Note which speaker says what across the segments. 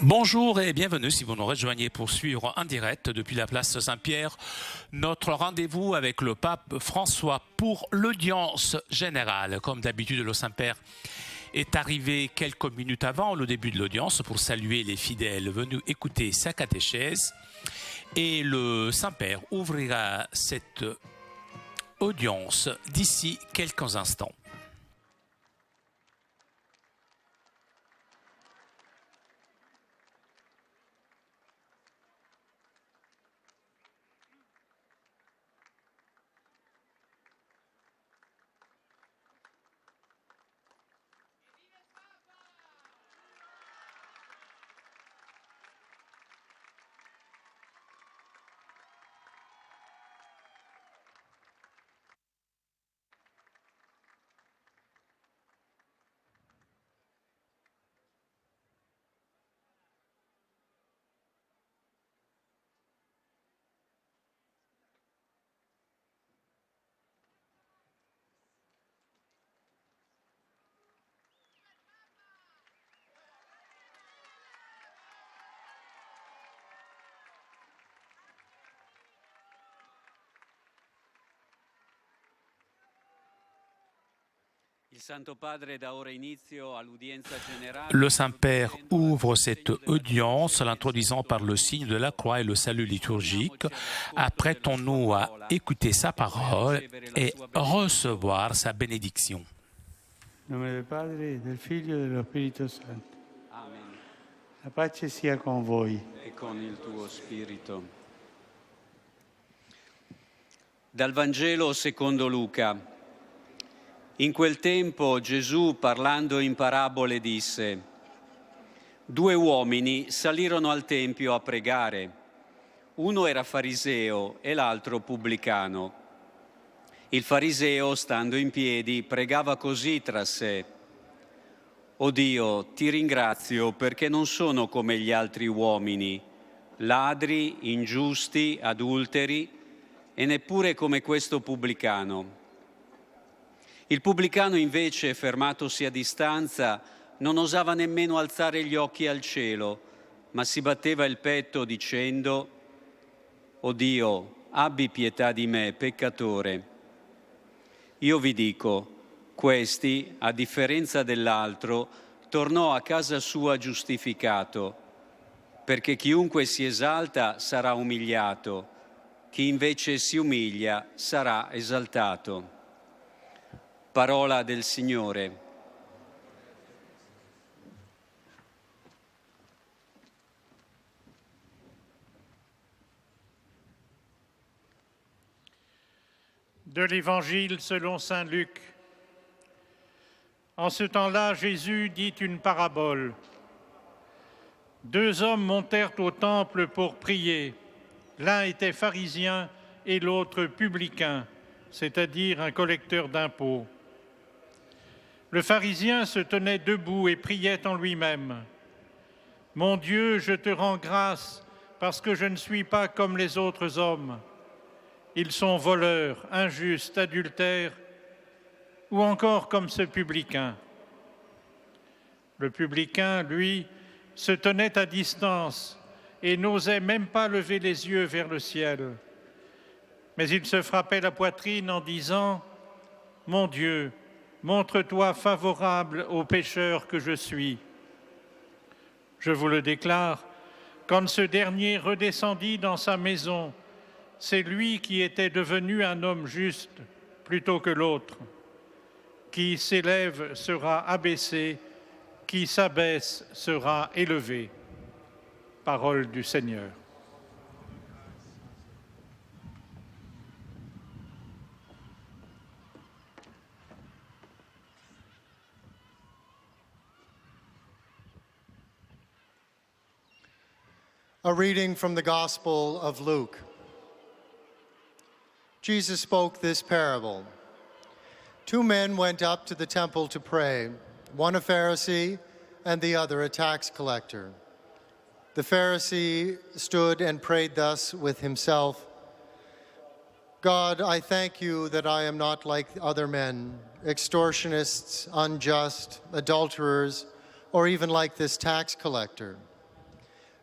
Speaker 1: Bonjour et bienvenue si vous nous rejoignez pour suivre en direct depuis la place Saint-Pierre notre rendez-vous avec le pape François pour l'audience générale. Comme d'habitude, le Saint-Père est arrivé quelques minutes avant le début de l'audience pour saluer les fidèles venus écouter sa catéchèse. Et le Saint-Père ouvrira cette audience d'ici quelques instants. Le Saint-Père ouvre cette audience l'introduisant par le signe de la croix et le salut liturgique. Apprêtons-nous à écouter sa parole et recevoir sa bénédiction.
Speaker 2: Au nom del Padre, del Figlio e dello Spirito Santo.
Speaker 3: Amen.
Speaker 2: La pace sia con voi.
Speaker 3: E con il tuo spirito. Dal Vangelo secondo Luca. In quel tempo Gesù, parlando in parabole, disse: Due uomini salirono al Tempio a pregare. Uno era fariseo e l'altro pubblicano. Il fariseo, stando in piedi, pregava così tra sé: O Dio, ti ringrazio perché non sono come gli altri uomini, ladri, ingiusti, adulteri e neppure come questo pubblicano. Il pubblicano invece, fermatosi a distanza, non osava nemmeno alzare gli occhi al cielo, ma si batteva il petto dicendo: O Dio, abbi pietà di me, peccatore. Io vi dico, questi, a differenza dell'altro, tornò a casa sua giustificato, perché chiunque si esalta sarà umiliato, chi invece si umilia sarà esaltato. Parola del Signore.
Speaker 2: De l'Évangile selon saint Luc. En ce temps-là, Jésus dit une parabole. Deux hommes montèrent au temple pour prier. L'un était pharisien et l'autre publicain, c'est-à-dire un collecteur d'impôts. Le pharisien se tenait debout et priait en lui-même. « Mon Dieu, je te rends grâce parce que je ne suis pas comme les autres hommes. Ils sont voleurs, injustes, adultères, ou encore comme ce publicain. » Le publicain, lui, se tenait à distance et n'osait même pas lever les yeux vers le ciel. Mais il se frappait la poitrine en disant « Mon Dieu, montre-toi favorable au pécheur que je suis. » Je vous le déclare, quand ce dernier redescendit dans sa maison, c'est lui qui était devenu un homme juste plutôt que l'autre. Qui s'élève sera abaissé, qui s'abaisse sera élevé. Parole du Seigneur.
Speaker 4: A reading from the Gospel of Luke. Jesus spoke this parable. Two men went up to the temple to pray, one a Pharisee and the other a tax collector. The Pharisee stood and prayed thus with himself: God, I thank you that I am not like other men, extortionists, unjust, adulterers, or even like this tax collector.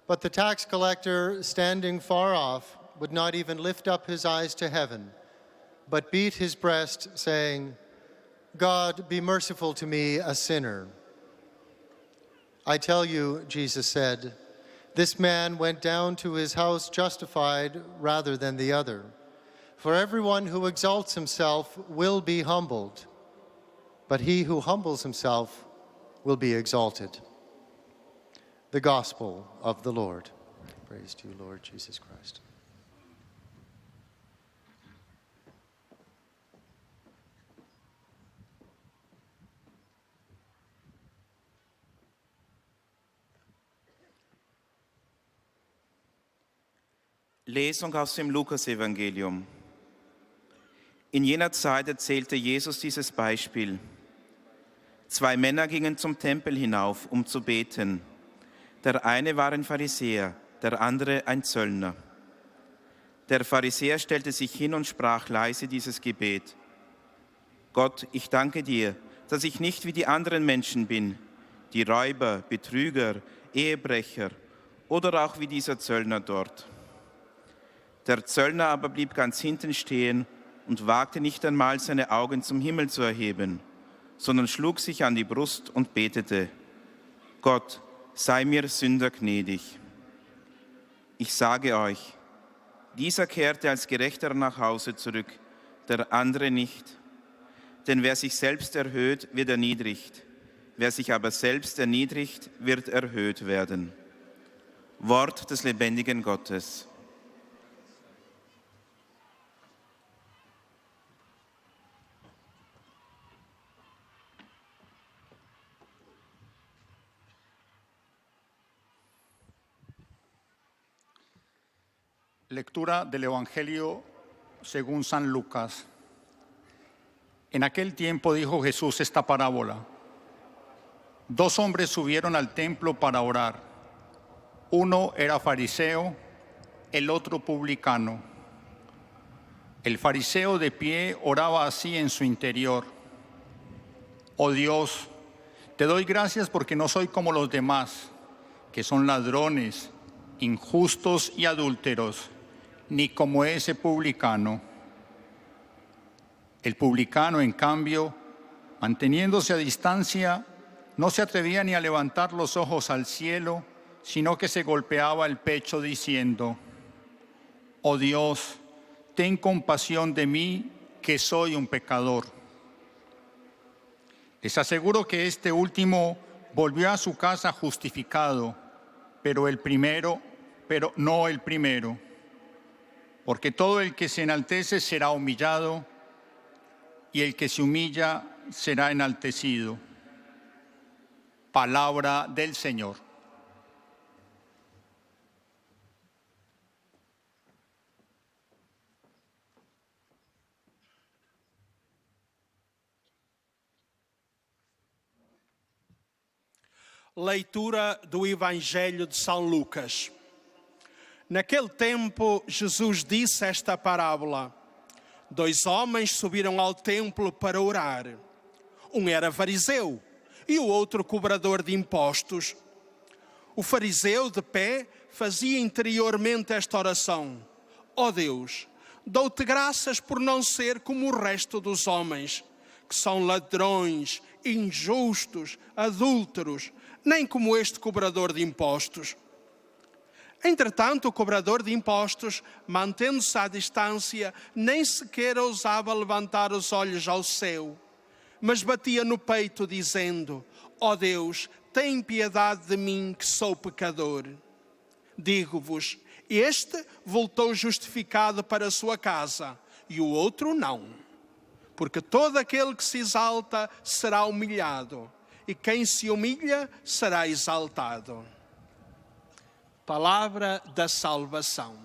Speaker 4: But the tax collector, standing far off, would not even lift up his eyes to heaven, but beat his breast, saying, God, be merciful to me, a sinner. I tell you, Jesus said, this man went down to his house justified rather than the other. For everyone who exalts himself will be humbled, but he who humbles himself will be exalted. The Gospel of the Lord. Praise to you, Lord Jesus Christ.
Speaker 5: Lesung aus dem Lukasevangelium. In jener Zeit erzählte Jesus dieses Beispiel. 2 Männer gingen zum Tempel hinauf, um zu beten. Der eine war ein Pharisäer, der andere ein Zöllner. Der Pharisäer stellte sich hin und sprach leise dieses Gebet. Gott, ich danke dir, dass ich nicht wie die anderen Menschen bin, die Räuber, Betrüger, Ehebrecher oder auch wie dieser Zöllner dort. Der Zöllner aber blieb ganz hinten stehen und wagte nicht einmal, seine Augen zum Himmel zu erheben, sondern schlug sich an die Brust und betete, Gott, sei mir Sünder gnädig. Ich sage euch, dieser kehrte als Gerechter nach Hause zurück, der andere nicht. Denn wer sich selbst erhöht, wird erniedrigt. Wer sich aber selbst erniedrigt, wird erhöht werden. Wort des lebendigen Gottes.
Speaker 6: Lectura del Evangelio según San Lucas. En aquel tiempo dijo Jesús esta parábola. 2 hombres subieron al templo para orar. Uno era fariseo, el otro publicano. El fariseo de pie oraba así en su interior. Oh Dios, te doy gracias porque no soy como los demás, que son ladrones, injustos y adúlteros, ni como ese publicano. El publicano, en cambio, manteniéndose a distancia, no se atrevía ni a levantar los ojos al cielo, sino que se golpeaba el pecho diciendo, oh Dios, ten compasión de mí, que soy un pecador. Les aseguro que este último volvió a su casa justificado, pero no el primero. Porque todo el que se enaltece será humillado, y el que se humilla será enaltecido. Palabra del Señor.
Speaker 7: Leitura do Evangelho de São Lucas. Naquele tempo, Jesus disse esta parábola. 2 homens subiram ao templo para orar. Um era fariseu e o outro cobrador de impostos. O fariseu, de pé, fazia interiormente esta oração. Ó Deus, dou-te graças por não ser como o resto dos homens, que são ladrões, injustos, adúlteros, nem como este cobrador de impostos. Entretanto, o cobrador de impostos, mantendo-se à distância, nem sequer ousava levantar os olhos ao céu, mas batia no peito, dizendo, ó Deus, tem piedade de mim, que sou pecador. Digo-vos, este voltou justificado para a sua casa, e o outro não. Porque todo aquele que se exalta será humilhado, e quem se humilha será exaltado. Palavra da salvação.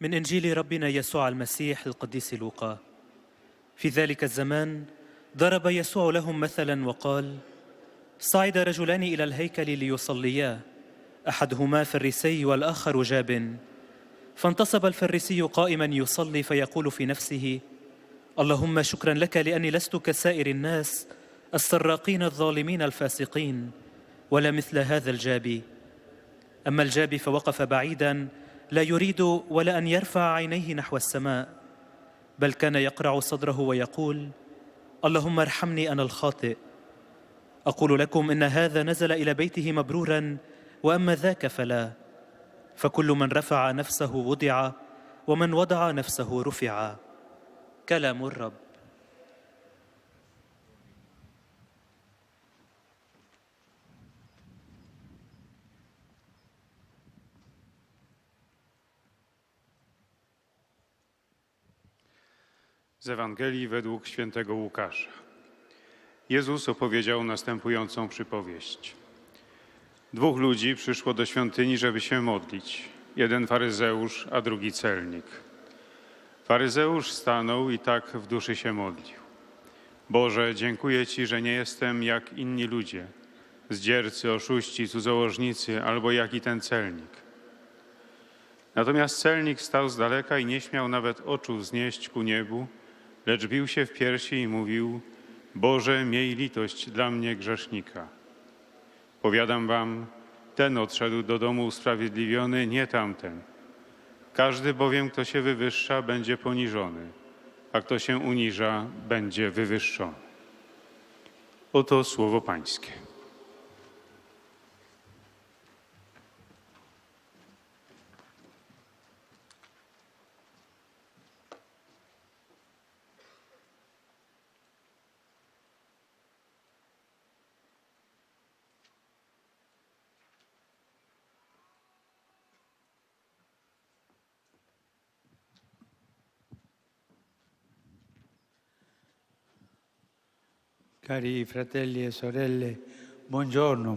Speaker 8: من إنجيل ربنا يسوع المسيح القديس لوقا. في ذلك الزمان ضرب يسوع لهم مثلا وقال: صعد رجلان إلى الهيكل ليصليا، أحدهما فريسي والآخر جاب. فانتصب الفريسي قائما يصلي فيقول في نفسه: اللهم شكرا لك لأني لست كسائر الناس السراقين الظالمين الفاسقين، ولا مثل هذا الجابي. أما الجابي فوقف بعيدا لا يريد ولا أن يرفع عينيه نحو السماء، بل كان يقرع صدره ويقول: اللهم ارحمني أنا الخاطئ. أقول لكم إن هذا نزل إلى بيته مبرورا، وأما ذاك فلا. فكل من رفع نفسه وضع، ومن وضع نفسه رفع. كلام الرب.
Speaker 9: Z Ewangelii według świętego Łukasza. Jezus opowiedział następującą przypowieść. Dwóch ludzi przyszło do świątyni, żeby się modlić. Jeden faryzeusz, a drugi celnik. Faryzeusz stanął i tak w duszy się modlił. Boże, dziękuję Ci, że nie jestem jak inni ludzie, zdziercy, oszuści, cudzołożnicy, albo jak i ten celnik. Natomiast celnik stał z daleka i nie śmiał nawet oczu wznieść ku niebu, lecz bił się w piersi i mówił: Boże, miej litość dla mnie grzesznika. Powiadam wam, ten odszedł do domu usprawiedliwiony, nie tamten. Każdy bowiem, kto się wywyższa, będzie poniżony, a kto się uniża, będzie wywyższony. Oto słowo Pańskie.
Speaker 10: Cari fratelli e sorelle, buongiorno.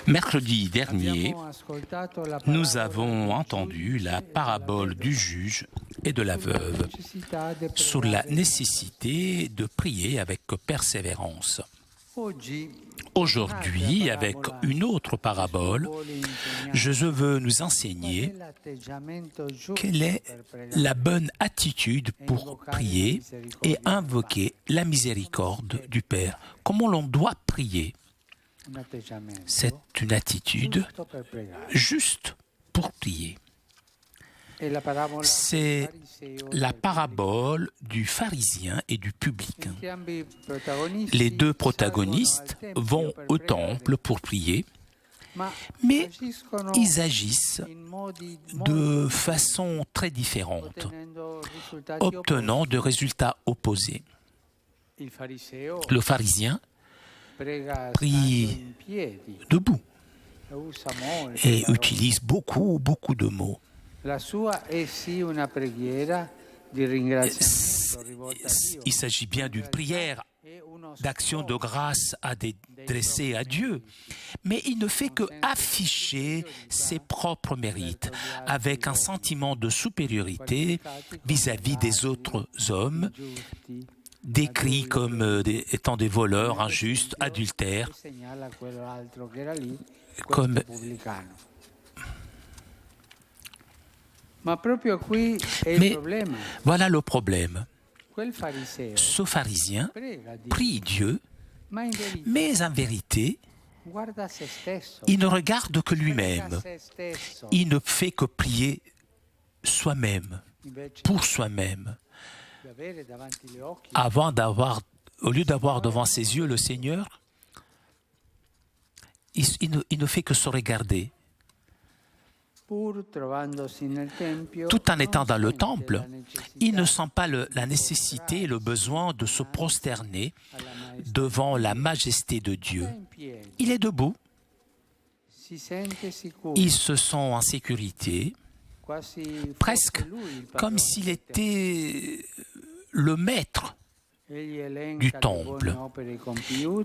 Speaker 1: Mercredi dernier, nous avons entendu la parabole du juge et de la veuve sur la nécessité de prier avec persévérance. Aujourd'hui, avec une autre parabole, je veux nous enseigner quelle est la bonne attitude pour prier et invoquer la miséricorde du Père. Comment l'on doit prier? C'est une attitude juste pour prier. C'est la parabole du pharisien et du publicain. Les deux protagonistes vont au temple pour prier, mais ils agissent de façon très différente, obtenant de résultats opposés. Le pharisien prie debout et utilise beaucoup de mots. Il s'agit bien d'une prière d'action de grâce adressée à Dieu, mais il ne fait que afficher ses propres mérites avec un sentiment de supériorité vis-à-vis des autres hommes, décrits comme étant des voleurs, injustes, adultères, comme... Mais voilà le problème. Ce pharisien prie Dieu, mais en vérité, il ne regarde que lui-même. Il ne fait que prier soi-même, pour soi-même. Au lieu d'avoir devant ses yeux le Seigneur, il ne fait que se regarder. Tout en étant dans le temple, il ne sent pas la nécessité et le besoin de se prosterner devant la majesté de Dieu. Il est debout, il se sent en sécurité, presque comme s'il était le maître du temple.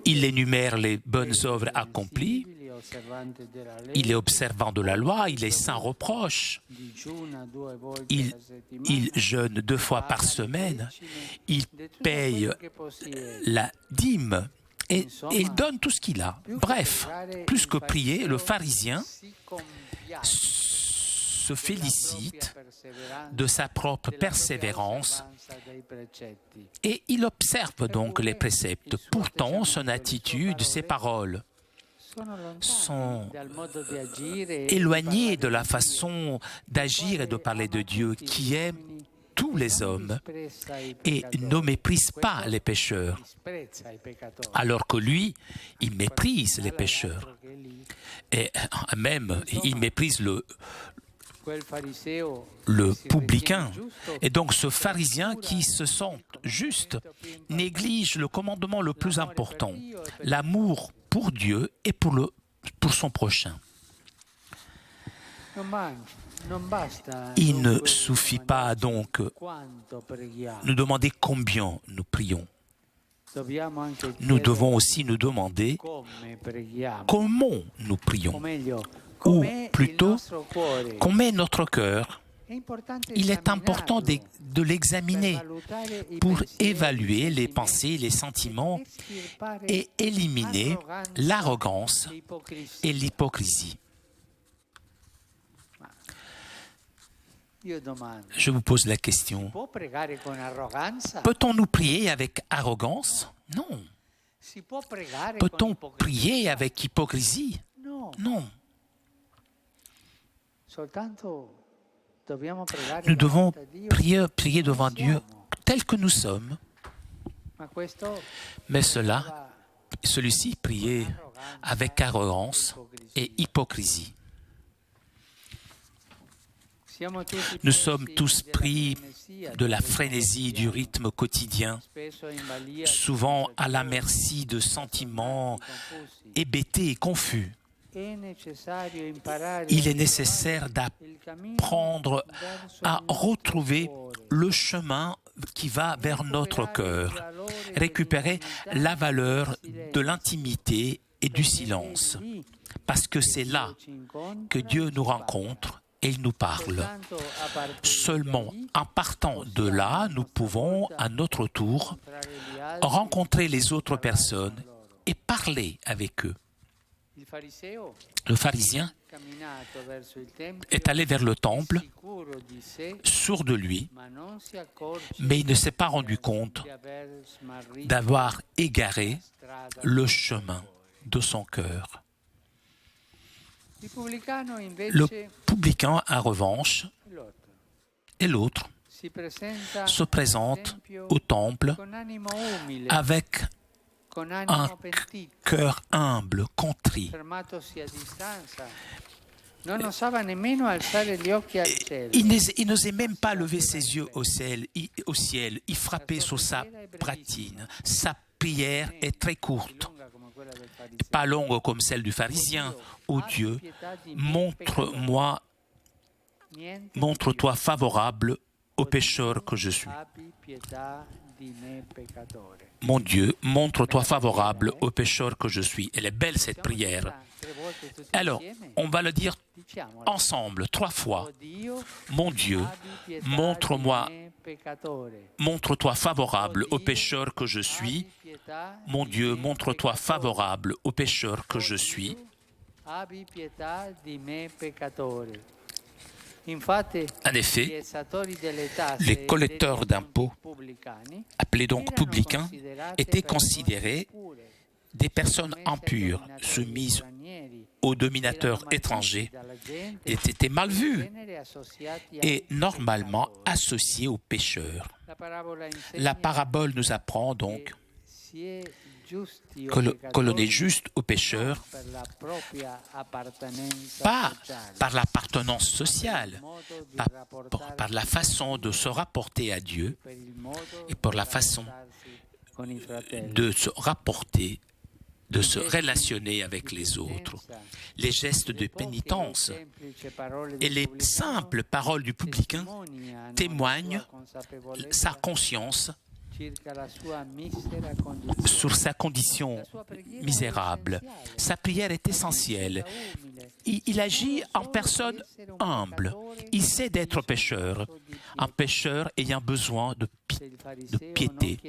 Speaker 1: Il énumère les bonnes œuvres accomplies il est observant de la loi, il est sans reproche, il jeûne 2 fois par semaine, il paye la dîme et il donne tout ce qu'il a. Bref, plus que prier, le pharisien se félicite de sa propre persévérance et il observe donc les préceptes. Pourtant, son attitude, ses paroles sont éloignées de la façon d'agir et de parler de Dieu qui aime tous les hommes et ne méprise pas les pécheurs, alors que lui, il méprise les pécheurs. Et même, il méprise le publicain. Et donc ce pharisien qui se sent juste néglige le commandement le plus important, l'amour pour Dieu et pour son prochain. Il ne suffit pas donc nous demander combien nous prions. Nous devons aussi nous demander comment nous prions, ou plutôt comment est notre cœur. Il est important de l'examiner pour évaluer les pensées, les sentiments et éliminer l'arrogance et l'hypocrisie. Je vous pose la question. Peut-on nous prier avec arrogance? Non. Peut-on prier avec hypocrisie? Non. Nous devons prier devant Dieu tel que nous sommes. Mais celui-ci prier avec arrogance et hypocrisie. Nous sommes tous pris de la frénésie du rythme quotidien, souvent à la merci de sentiments hébétés et confus. Il est nécessaire d'apprendre à retrouver le chemin qui va vers notre cœur, récupérer la valeur de l'intimité et du silence, parce que c'est là que Dieu nous rencontre et il nous parle. Seulement en partant de là, nous pouvons à notre tour rencontrer les autres personnes et parler avec eux. Le pharisien est allé vers le temple, sûr de lui, mais il ne s'est pas rendu compte d'avoir égaré le chemin de son cœur. Le publicain, en revanche, et l'autre, se présente au temple avec un cœur humble, contrit. Il n'osait même pas lever ses yeux au ciel. Il frappait sur sa poitrine. Sa prière est très courte, pas longue comme celle du pharisien. Ô Dieu, montre-toi favorable au pécheur que je suis. Mon Dieu, montre-toi favorable au pécheur que je suis. Elle est belle cette prière. Alors, on va le dire ensemble 3 fois. Mon Dieu, montre-toi favorable au pécheur que je suis. Mon Dieu, montre-toi favorable au pécheur que je suis. En effet, les collecteurs d'impôts, appelés donc publicains, étaient considérés des personnes impures, soumises aux dominateurs étrangers. Ils étaient mal vus et normalement associés aux pécheurs. La parabole nous apprend donc que l'on est juste aux pécheurs, pas par l'appartenance sociale, pas par la façon de se rapporter à Dieu et par la façon de se rapporter, de se relationner avec les autres. Les gestes de pénitence et les simples paroles du publicain témoignent sa conscience sur sa condition misérable. Sa prière est essentielle. Il agit en personne humble. Il sait d'être pécheur, un pécheur ayant besoin de piété.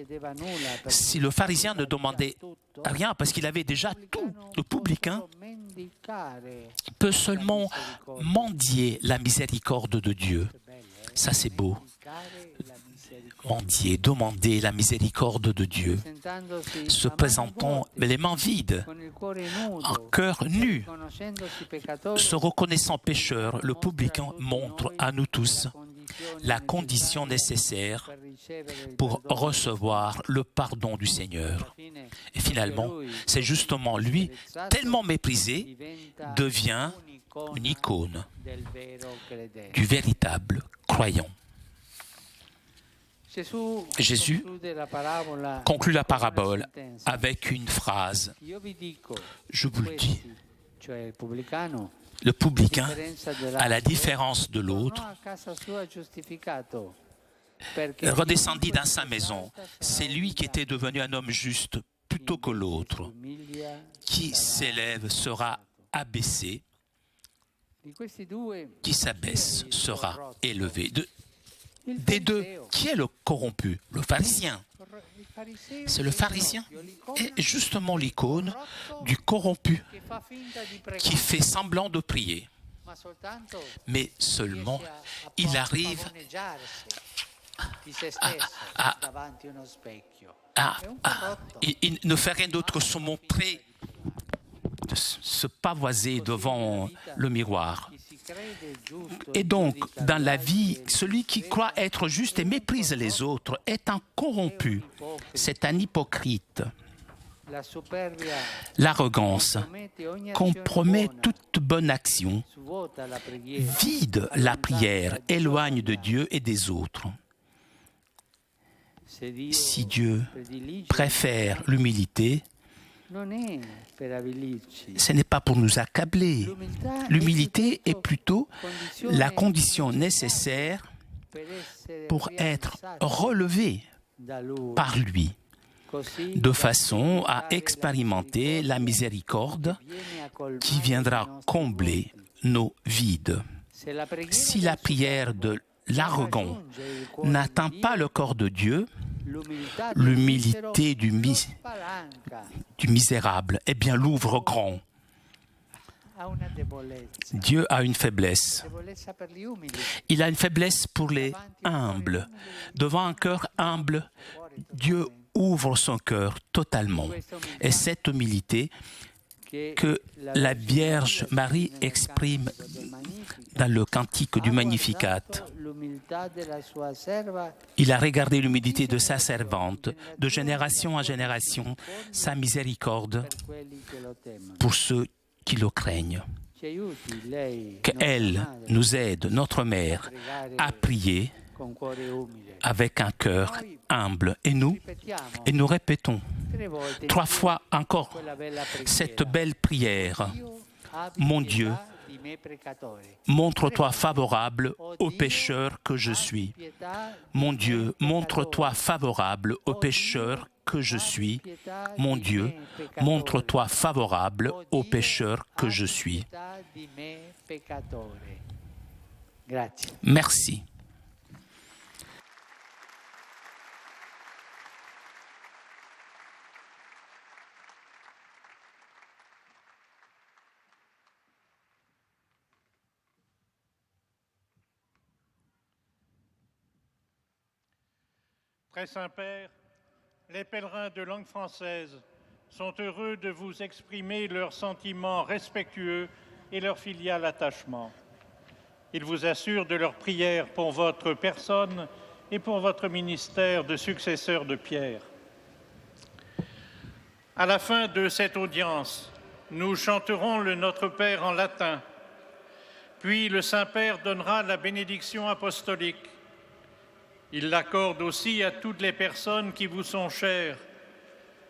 Speaker 1: Si le pharisien ne demandait rien parce qu'il avait déjà tout, le publicain peut seulement mendier la miséricorde de Dieu. Ça, c'est beau. Mendier, demander la miséricorde de Dieu, se présentant les mains vides, un cœur nu, se reconnaissant pécheur, le publicain montre à nous tous la condition nécessaire pour recevoir le pardon du Seigneur. Et finalement, c'est justement lui, tellement méprisé, devient une icône du véritable croyant. Jésus conclut la parabole avec une phrase. Je vous le dis, le publicain, à la différence de l'autre, redescendit dans sa maison. C'est lui qui était devenu un homme juste plutôt que l'autre. Qui s'élève sera abaissé, qui s'abaisse sera élevé. Des deux, qui est le corrompu? Le pharisien. C'est le pharisien est justement l'icône du corrompu qui fait semblant de prier. Mais seulement, il arrive il ne fait rien d'autre que se montrer, de se pavoiser devant le miroir. Et donc, dans la vie, celui qui croit être juste et méprise les autres est un corrompu, c'est un hypocrite. L'arrogance compromet toute bonne action, vide la prière, éloigne de Dieu et des autres. Si Dieu préfère l'humilité, ce n'est pas pour nous accabler. L'humilité est plutôt la condition nécessaire pour être relevé par lui, de façon à expérimenter la miséricorde qui viendra combler nos vides. Si la prière de l'arrogant n'atteint pas le corps de Dieu, l'humilité du misérable, eh bien, l'ouvre grand. Dieu a une faiblesse. Il a une faiblesse pour les humbles. Devant un cœur humble, Dieu ouvre son cœur totalement. Et cette humilité que la Vierge Marie exprime dans le cantique du Magnificat. Il a regardé l'humilité de sa servante, de génération en génération, sa miséricorde pour ceux qui le craignent. Qu'elle nous aide, notre Mère, à prier avec un cœur humble. Et nous répétons 3 fois encore cette belle prière. Mon Dieu, montre-toi favorable au pécheur que je suis. Mon Dieu, montre-toi favorable au pécheur que je suis. Mon Dieu, montre-toi favorable au pécheur que je suis. Merci.
Speaker 2: Très Saint-Père, les pèlerins de langue française sont heureux de vous exprimer leurs sentiments respectueux et leur filial attachement. Ils vous assurent de leur prière pour votre personne et pour votre ministère de successeur de Pierre. À la fin de cette audience, nous chanterons le Notre Père en latin, puis le Saint-Père donnera la bénédiction apostolique. Il l'accorde aussi à toutes les personnes qui vous sont chères,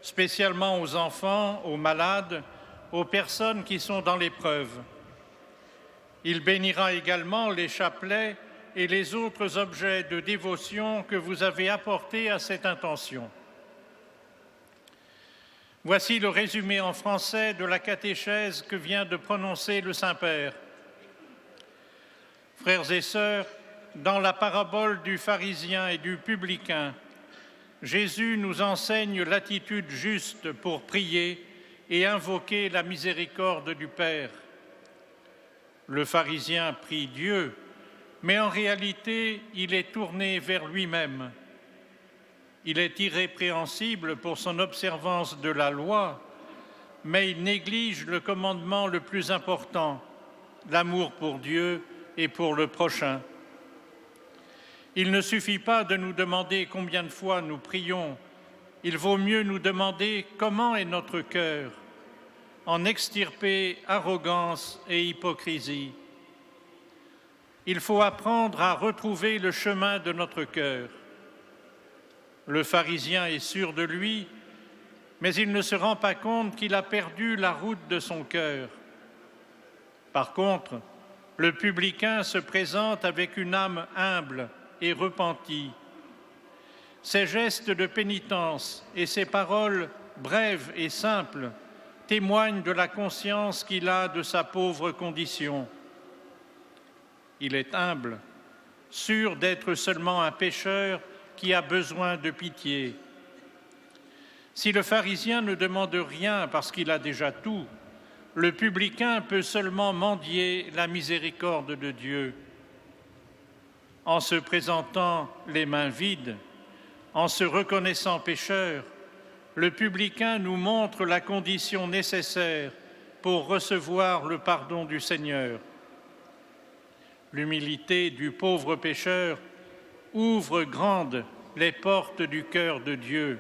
Speaker 2: spécialement aux enfants, aux malades, aux personnes qui sont dans l'épreuve. Il bénira également les chapelets et les autres objets de dévotion que vous avez apportés à cette intention. Voici le résumé en français de la catéchèse que vient de prononcer le Saint-Père. Frères et sœurs, dans la parabole du pharisien et du publicain, Jésus nous enseigne l'attitude juste pour prier et invoquer la miséricorde du Père. Le pharisien prie Dieu, mais en réalité, il est tourné vers lui-même. Il est irrépréhensible pour son observance de la loi, mais il néglige le commandement le plus important, l'amour pour Dieu et pour le prochain. Il ne suffit pas de nous demander combien de fois nous prions, il vaut mieux nous demander comment est notre cœur, en extirper arrogance et hypocrisie. Il faut apprendre à retrouver le chemin de notre cœur. Le pharisien est sûr de lui, mais il ne se rend pas compte qu'il a perdu la route de son cœur. Par contre, le publicain se présente avec une âme humble et repentie. Ses gestes de pénitence et ses paroles brèves et simples témoignent de la conscience qu'il a de sa pauvre condition. Il est humble, sûr d'être seulement un pécheur qui a besoin de pitié. Si le pharisien ne demande rien parce qu'il a déjà tout, le publicain peut seulement mendier la miséricorde de Dieu. En se présentant les mains vides, en se reconnaissant pécheur, le publicain nous montre la condition nécessaire pour recevoir le pardon du Seigneur. L'humilité du pauvre pécheur ouvre grandes les portes du cœur de Dieu.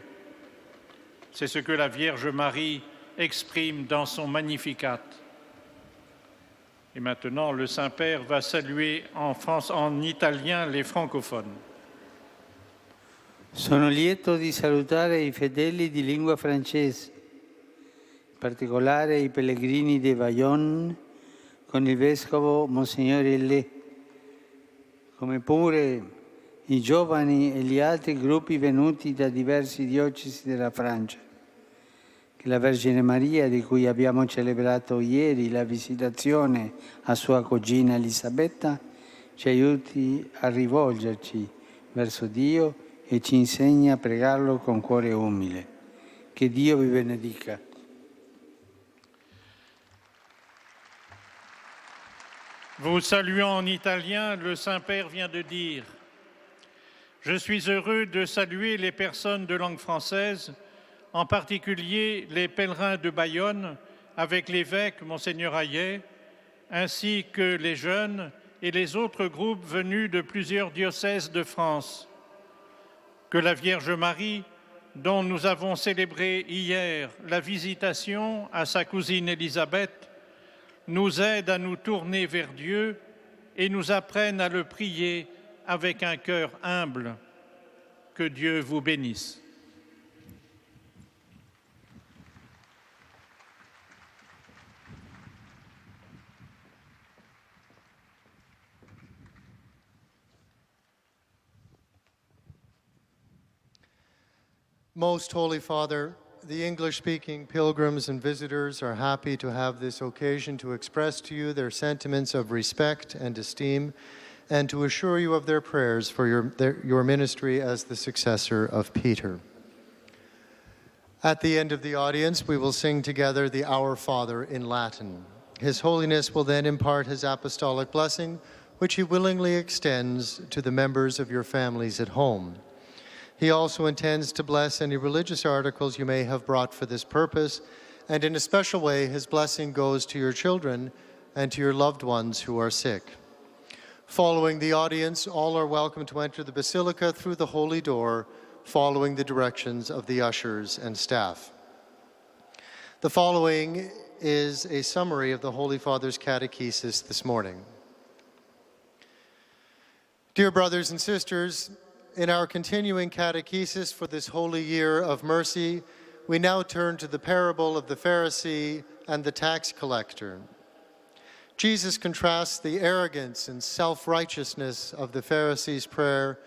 Speaker 2: C'est ce que la Vierge Marie exprime dans son Magnificat. Et maintenant, le Saint-Père va saluer en italien les francophones.
Speaker 10: Sono lieto di salutare i fedeli di lingua francese, in particolare i pellegrini di Bayonne con il Vescovo Monsignore Hellé, come pure i giovani e gli altri gruppi venuti da diversi diocesi della Francia. Che la Vergine Maria, di cui abbiamo celebrato ieri la visitazione a sua cugina Elisabetta, ci aiuti a rivolgerci verso Dio e ci insegni a pregarlo con cuore umile. Che Dio vi benedica.
Speaker 2: Vous saluant en italien, le Saint-Père vient de dire « Je suis heureux de saluer les personnes de langue française, en particulier les pèlerins de Bayonne, avec l'évêque Monseigneur Hayet, ainsi que les jeunes et les autres groupes venus de plusieurs diocèses de France. Que la Vierge Marie, dont nous avons célébré hier la visitation à sa cousine Élisabeth, nous aide à nous tourner vers Dieu et nous apprenne à le prier avec un cœur humble. Que Dieu vous bénisse.
Speaker 4: Most Holy Father, the English-speaking pilgrims and visitors are happy to have this occasion to express to you their sentiments of respect and esteem and to assure you of their prayers for your ministry as the successor of Peter. At the end of the audience, we will sing together the Our Father in Latin. His Holiness will then impart his apostolic blessing, which he willingly extends to the members of your families at home. He also intends to bless any religious articles you may have brought for this purpose, and in a special way, his blessing goes to your children and to your loved ones who are sick. Following the audience, all are welcome to enter the Basilica through the Holy Door, following the directions of the ushers and staff. The following is a summary of the Holy Father's catechesis this morning. Dear brothers and sisters, in our continuing catechesis for this holy year of mercy, we now turn to the parable of the Pharisee and the tax collector. Jesus contrasts the arrogance and self-righteousness of the Pharisees' prayer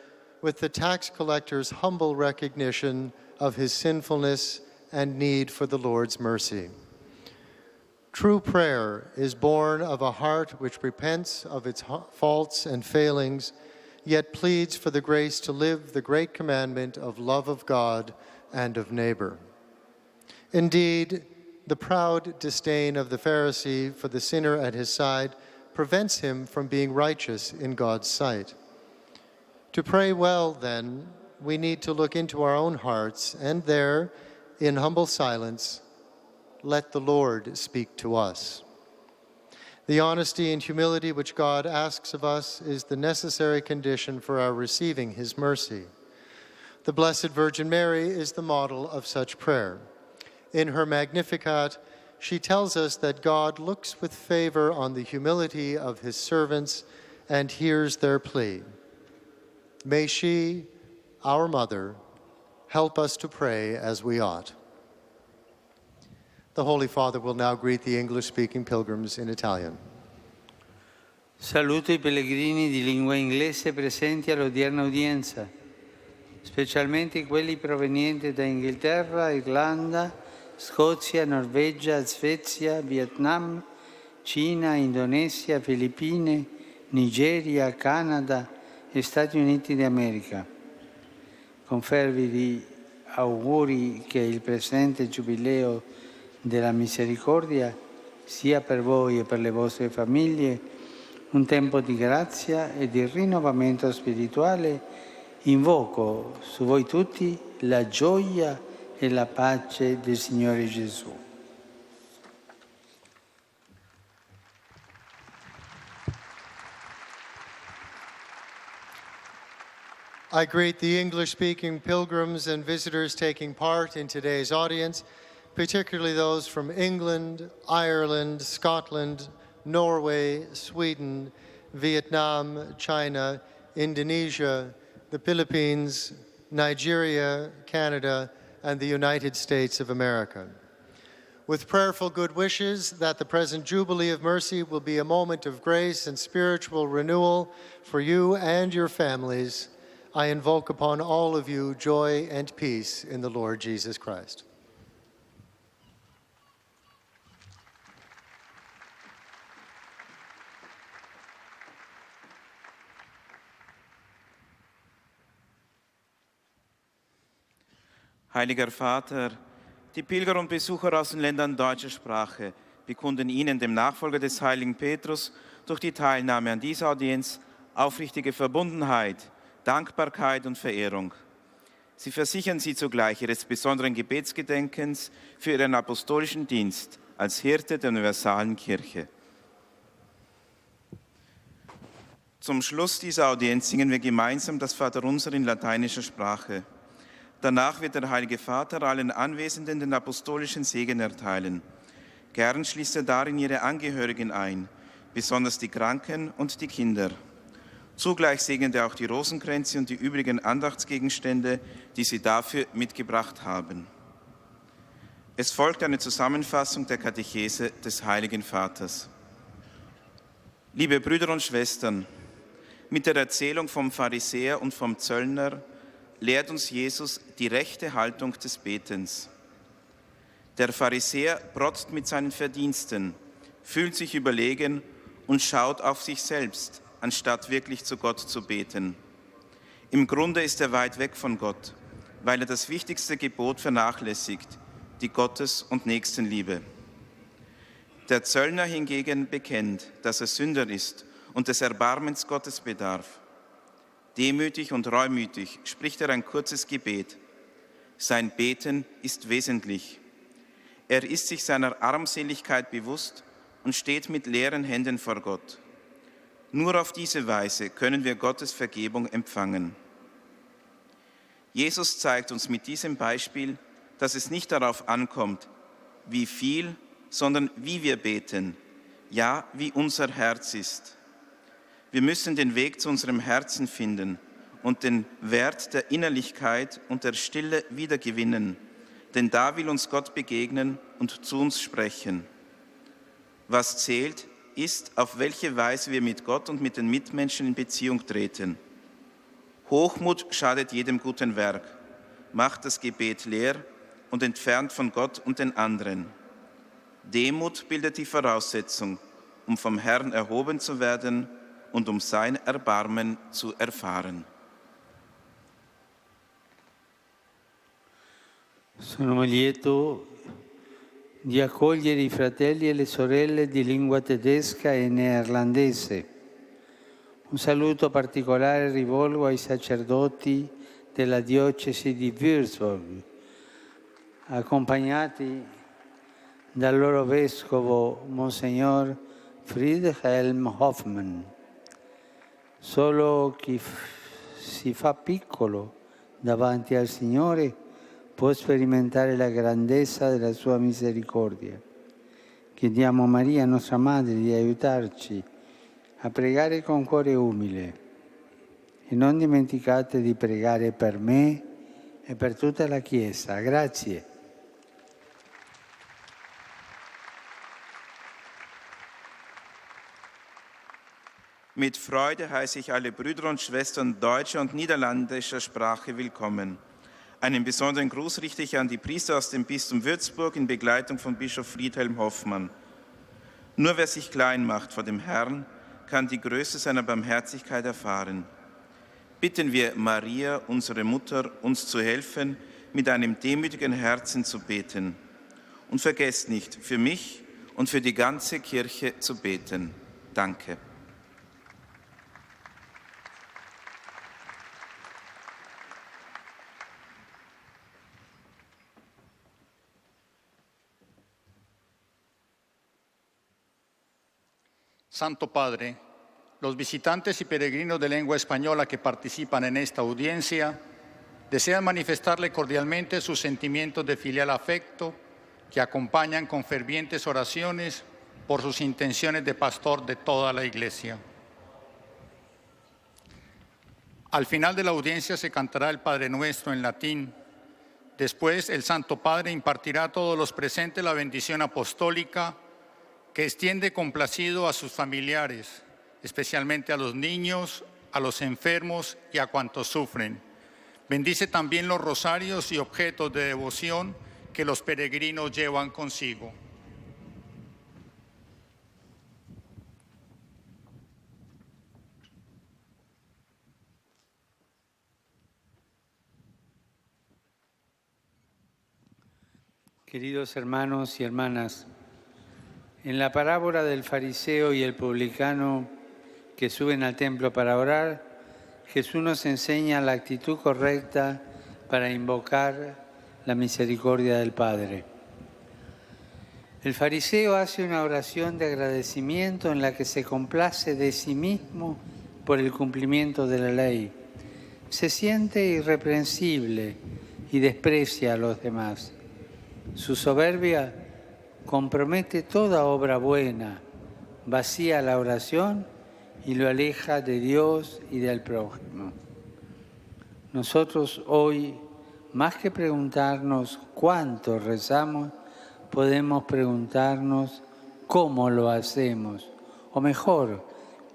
Speaker 4: with the tax collector's humble recognition of his sinfulness and need for the Lord's mercy. True prayer is born of a heart which repents of its faults and failings, yet pleads for the grace to live the great commandment of love of God and of neighbor. Indeed, the proud disdain of the Pharisee for the sinner at his side prevents him from being righteous in God's sight. To pray well, then, we need to look into our own hearts and there, in humble silence, let the Lord speak to us. The honesty and humility which God asks of us is the necessary condition for our receiving his mercy. The Blessed Virgin Mary is the model of such prayer. In her Magnificat, she tells us that God looks with favor on the humility of his servants and hears their plea. May she, our Mother, help us to pray as we ought. The Holy Father will now greet the English-speaking pilgrims in Italian.
Speaker 10: Saluto I pellegrini di lingua inglese presenti all'odierna udienza, specialmente quelli provenienti da Inghilterra, Irlanda, Scozia, Norvegia, Svezia, Vietnam, Cina, Indonesia, Filippine, Nigeria, Canada e Stati Uniti d'America. Con fervidi auguri che il presente giubileo della misericordia sia per voi e per le vostre famiglie un tempo di grazia e di rinnovamento spirituale, invoco su voi tutti la gioia e la pace del Signore Gesù.
Speaker 4: I greet the English-speaking pilgrims and visitors taking part in today's audience, particularly those from England, Ireland, Scotland, Norway, Sweden, Vietnam, China, Indonesia, the Philippines, Nigeria, Canada, and the United States of America. With prayerful good wishes that the present Jubilee of Mercy will be a moment of grace and spiritual renewal for you and your families, I invoke upon all of you joy and peace in the Lord Jesus Christ.
Speaker 5: Heiliger Vater, die Pilger und Besucher aus den Ländern deutscher Sprache bekunden Ihnen, dem Nachfolger des heiligen Petrus, durch die Teilnahme an dieser Audienz aufrichtige Verbundenheit, Dankbarkeit und Verehrung. Sie versichern Sie zugleich Ihres besonderen Gebetsgedenkens für Ihren apostolischen Dienst als Hirte der universalen Kirche. Zum Schluss dieser Audienz singen wir gemeinsam das Vaterunser in lateinischer Sprache. Danach wird der Heilige Vater allen Anwesenden den apostolischen Segen erteilen. Gern schließt er darin ihre Angehörigen ein, besonders die Kranken und die Kinder. Zugleich segnet er auch die Rosenkränze und die übrigen Andachtsgegenstände, die sie dafür mitgebracht haben. Es folgt eine Zusammenfassung der Katechese des Heiligen Vaters. Liebe Brüder und Schwestern, mit der Erzählung vom Pharisäer und vom Zöllner lehrt uns Jesus die rechte Haltung des Betens. Der Pharisäer protzt mit seinen Verdiensten, fühlt sich überlegen und schaut auf sich selbst, anstatt wirklich zu Gott zu beten. Im Grunde ist er weit weg von Gott, weil er das wichtigste Gebot vernachlässigt, die Gottes- und Nächstenliebe. Der Zöllner hingegen bekennt, dass er Sünder ist und des Erbarmens Gottes bedarf. Demütig und reumütig spricht er ein kurzes Gebet. Sein Beten ist wesentlich. Er ist sich seiner Armseligkeit bewusst und steht mit leeren Händen vor Gott. Nur auf diese Weise können wir Gottes Vergebung empfangen. Jesus zeigt uns mit diesem Beispiel, dass es nicht darauf ankommt, wie viel, sondern wie wir beten, ja, wie unser Herz ist. Wir müssen den Weg zu unserem Herzen finden und den Wert der Innerlichkeit und der Stille wiedergewinnen, denn da will uns Gott begegnen und zu uns sprechen. Was zählt, ist, auf welche Weise wir mit Gott und mit den Mitmenschen in Beziehung treten. Hochmut schadet jedem guten Werk, macht das Gebet leer und entfernt von Gott und den anderen. Demut bildet die Voraussetzung, um vom Herrn erhoben zu werden und um sein Erbarmen zu erfahren.
Speaker 10: Sono lieto di accogliere I fratelli e le sorelle di lingua tedesca e neerlandese. Un saluto particolare rivolgo ai sacerdoti della diocesi di Würzburg, accompagnati dal loro vescovo Monsignor Friedhelm Hoffmann. Solo chi si fa piccolo davanti al Signore può sperimentare la grandezza della sua misericordia. Chiediamo a Maria, nostra Madre, di aiutarci a pregare con cuore umile e non dimenticate di pregare per me e per tutta la Chiesa. Grazie.
Speaker 5: Mit Freude heiße ich alle Brüder und Schwestern deutscher und niederländischer Sprache willkommen. Einen besonderen Gruß richte ich an die Priester aus dem Bistum Würzburg in Begleitung von Bischof Friedhelm Hoffmann. Nur wer sich klein macht vor dem Herrn, kann die Größe seiner Barmherzigkeit erfahren. Bitten wir Maria, unsere Mutter, uns zu helfen, mit einem demütigen Herzen zu beten. Und vergesst nicht, für mich und für die ganze Kirche zu beten. Danke.
Speaker 6: Santo Padre, los visitantes y peregrinos de lengua española que participan en esta audiencia desean manifestarle cordialmente sus sentimientos de filial afecto que acompañan con fervientes oraciones por sus intenciones de pastor de toda la Iglesia. Al final de la audiencia se cantará el Padre Nuestro en latín. Después el Santo Padre impartirá a todos los presentes la bendición apostólica que extiende complacido a sus familiares, especialmente a los niños, a los enfermos y a cuantos sufren. Bendice también los rosarios y objetos de devoción que los peregrinos llevan consigo.
Speaker 10: Queridos hermanos y hermanas, en la parábola del fariseo y el publicano que suben al templo para orar, Jesús nos enseña la actitud correcta para invocar la misericordia del Padre. El fariseo hace una oración de agradecimiento en la que se complace de sí mismo por el cumplimiento de la ley. Se siente irreprensible y desprecia a los demás. Su soberbia compromete toda obra buena, vacía la oración y lo aleja de Dios y del prójimo. Nosotros hoy, más que preguntarnos cuánto rezamos, podemos preguntarnos cómo lo hacemos, o mejor,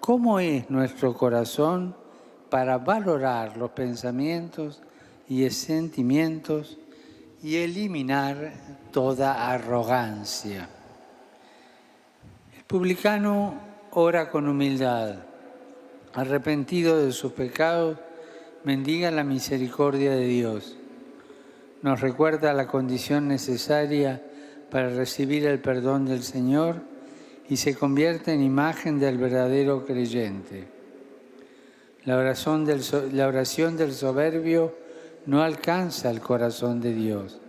Speaker 10: cómo es nuestro corazón para valorar los pensamientos y sentimientos y eliminar toda arrogancia. El publicano ora con humildad, arrepentido de sus pecados, mendiga la misericordia de Dios. Nos recuerda la condición necesaria para recibir el perdón del Señor y se convierte en imagen del verdadero creyente. La oración del soberbio no alcanza el corazón de Dios.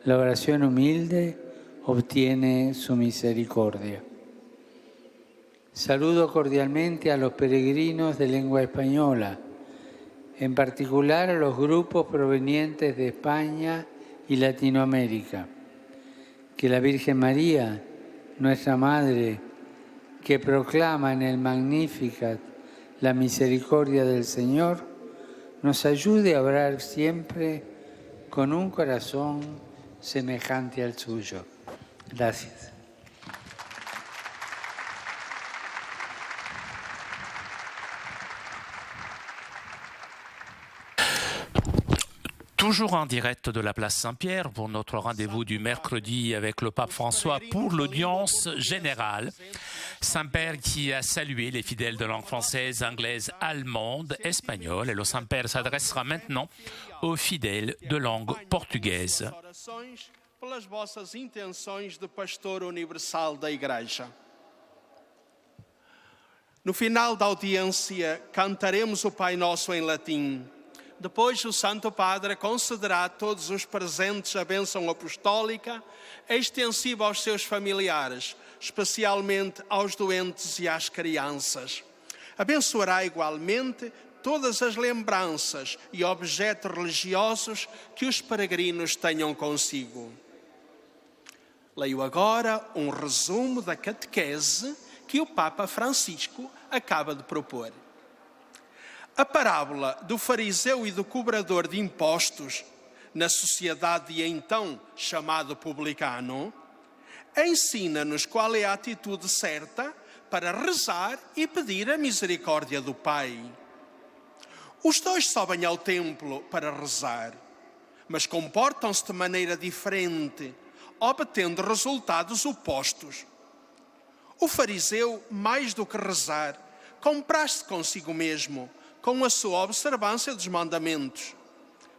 Speaker 10: La oración humilde obtiene su misericordia. Saludo cordialmente a los peregrinos de lengua española, en particular a los grupos provenientes de España y Latinoamérica. Que la Virgen María, nuestra Madre, que proclama en el Magnificat la misericordia del Señor, nos ayude a orar siempre con un corazón semejante al suyo. Gracias.
Speaker 1: Toujours en direct de la place Saint-Pierre pour notre rendez-vous du mercredi avec le pape François pour l'audience générale. Saint-Père qui a salué les fidèles de langue française, anglaise, allemande, espagnole. Et le Saint-Père s'adressera maintenant aux fidèles de langue portugaise.
Speaker 7: Pelas vossas intenções de pastor universal da Igreja. No final da audiência, cantaremos o Pai Nosso em latim. Depois, o Santo Padre concederá a todos os presentes a bênção apostólica, extensiva aos seus familiares, especialmente aos doentes e às crianças. Abençoará igualmente todas as lembranças e objetos religiosos que os peregrinos tenham consigo. Leio agora um resumo da catequese que o Papa Francisco acaba de propor. A parábola do fariseu e do cobrador de impostos, na sociedade de então chamado publicano, ensina-nos qual é a atitude certa para rezar e pedir a misericórdia do Pai. Os dois sobem ao templo para rezar, mas comportam-se de maneira diferente, obtendo resultados opostos. O fariseu, mais do que rezar, compraz-se consigo mesmo, com a sua observância dos mandamentos.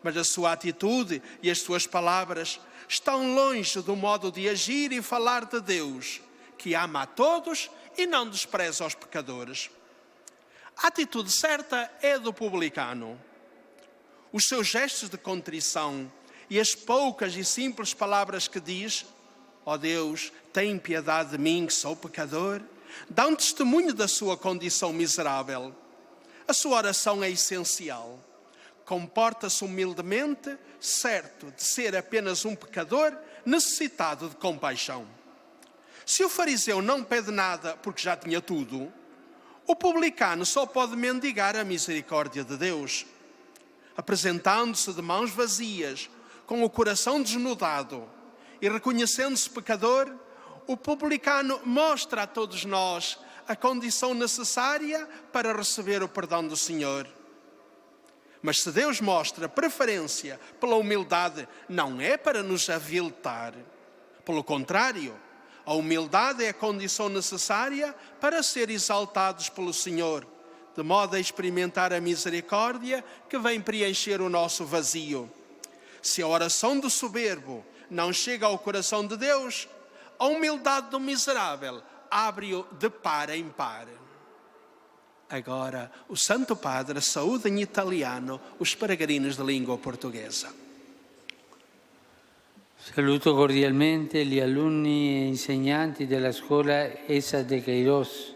Speaker 7: Mas a sua atitude e as suas palavras estão longe do modo de agir e falar de Deus, que ama a todos e não despreza os pecadores. A atitude certa é do publicano. Os seus gestos de contrição e as poucas e simples palavras que diz, ó Deus, tem piedade de mim que sou pecador, dão testemunho da sua condição miserável. A sua oração é essencial. Comporta-se humildemente, certo de ser apenas um pecador necessitado de compaixão. Se o fariseu não pede nada porque já tinha tudo, o publicano só pode mendigar a misericórdia de Deus. Apresentando-se de mãos vazias, com o coração desnudado e reconhecendo-se pecador, o publicano mostra a todos nós a condição necessária para receber o perdão do Senhor. Mas se Deus mostra preferência pela humildade, não é para nos aviltar. Pelo contrário, a humildade é a condição necessária para ser exaltados pelo Senhor, de modo a experimentar a misericórdia que vem preencher o nosso vazio. Se a oração do soberbo não chega ao coração de Deus, a humildade do miserável abre-o de par em par. Agora, o Santo Padre saúda em italiano os peregrinos de língua portuguesa.
Speaker 10: Saluto cordialmente gli alunni e insegnanti della scuola Essa de Queiroz,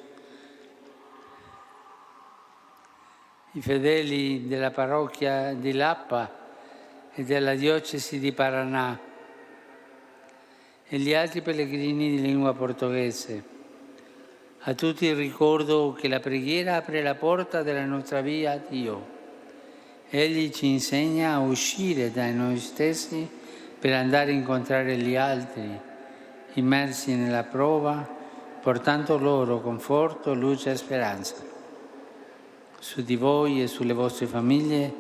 Speaker 10: i fedeli della parrocchia di Lappa e della diocesi di Paraná e gli altri pellegrini di lingua portoghese. A tutti ricordo che la preghiera apre la porta della nostra via a Dio. Egli ci insegna a uscire da noi stessi per andare a incontrare gli altri, immersi nella prova, portando loro conforto, luce e speranza. Su di voi e sulle vostre famiglie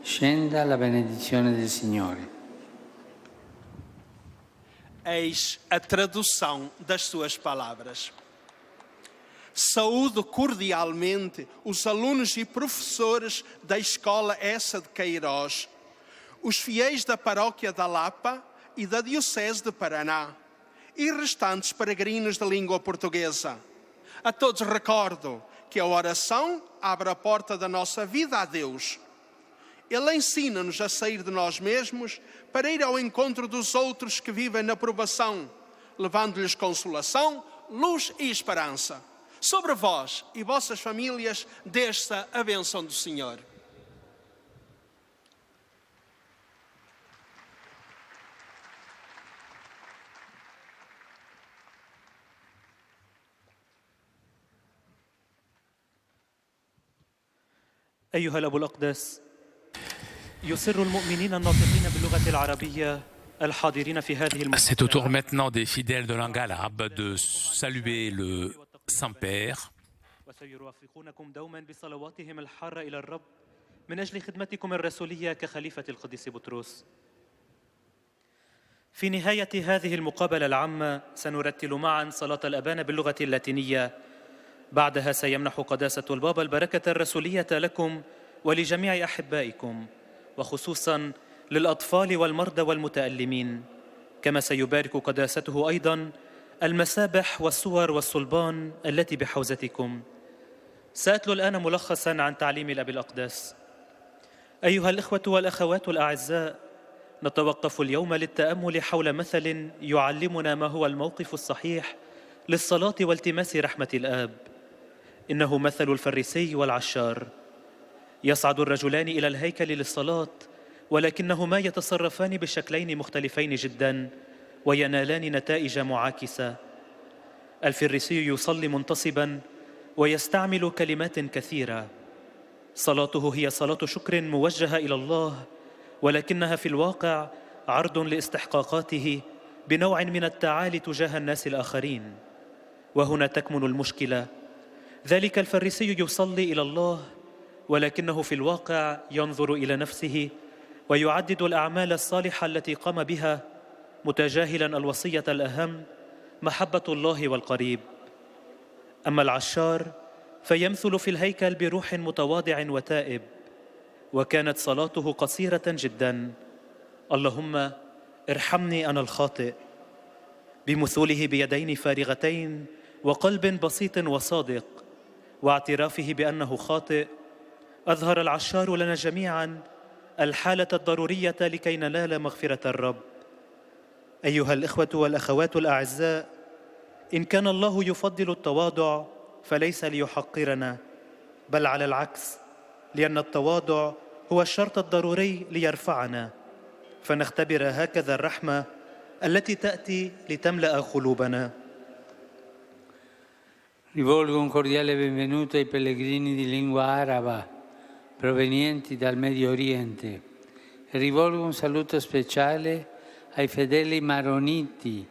Speaker 10: scenda la benedizione del Signore.
Speaker 7: Eis a tradução das suas palavras. Saúdo cordialmente os alunos e professores da Escola Essa de Queiroz, os fiéis da Paróquia da Lapa e da Diocese de Paraná e restantes peregrinos da língua portuguesa. A todos recordo que a oração abre a porta da nossa vida a Deus. Ele ensina-nos a sair de nós mesmos para ir ao encontro dos outros que vivem na provação, levando-lhes consolação, luz e esperança. Sobre vós e vossas famílias desça a bênção do Senhor.
Speaker 8: أيها الأب الأقدس، يسر المؤمنين الناطقين باللغة العربية الحاضرين في هذه
Speaker 1: C'est au tour maintenant des fidèles de langue arabe de saluer le Saint-Père.
Speaker 8: وسيرافقونكم دوما بصلواتهم الحارة إلى الرب من أجل خدمتكم الرسولية كخليفة القديس بطرس. في نهاية هذه المقابلة العامة سنرتل معا صلاة الأبانة باللغة اللاتينية. بعدها سيمنح قداسة البابا البركة الرسولية لكم ولجميع أحبائكم، وخصوصا للأطفال والمرضى والمتألمين، كما سيبارك قداسته أيضا المسابح والصور والصلبان التي بحوزتكم. سأتلو الآن ملخصا عن تعليم الأب الأقدس. أيها الإخوة والأخوات الأعزاء، نتوقف اليوم للتأمل حول مثل يعلمنا ما هو الموقف الصحيح للصلاة والتماس رحمة الآب. إنه مثل الفريسي والعشار. يصعد الرجلان إلى الهيكل للصلاة، ولكنهما يتصرفان بشكلين مختلفين جدا وينالان نتائج معاكسة. الفريسي يصلي منتصبا ويستعمل كلمات كثيرة. صلاته هي صلاة شكر موجهة إلى الله، ولكنها في الواقع عرض لاستحقاقاته بنوع من التعالي تجاه الناس الآخرين. وهنا تكمن المشكلة. ذلك الفريسي يصلي إلى الله، ولكنه في الواقع ينظر إلى نفسه ويعدد الأعمال الصالحة التي قام بها، متجاهلا الوصية الأهم: محبة الله والقريب. أما العشار فيمثل في الهيكل بروح متواضع وتائب، وكانت صلاته قصيرة جدا: اللهم ارحمني أنا الخاطئ. بمثوله بيدين فارغتين وقلب بسيط وصادق واعترافه بأنه خاطئ، أظهر العشار لنا جميعا الحالة الضرورية لكي ننال مغفرة الرب. أيها الإخوة والأخوات الأعزاء، إن كان الله يفضل التواضع فليس ليحقرنا، بل على العكس، لأن التواضع هو الشرط الضروري ليرفعنا، فنختبر هكذا الرحمة التي تأتي لتملأ قلوبنا.
Speaker 10: Rivolgo un cordiale benvenuto ai pellegrini di lingua araba provenienti dal Medio Oriente e rivolgo un saluto speciale ai fedeli maroniti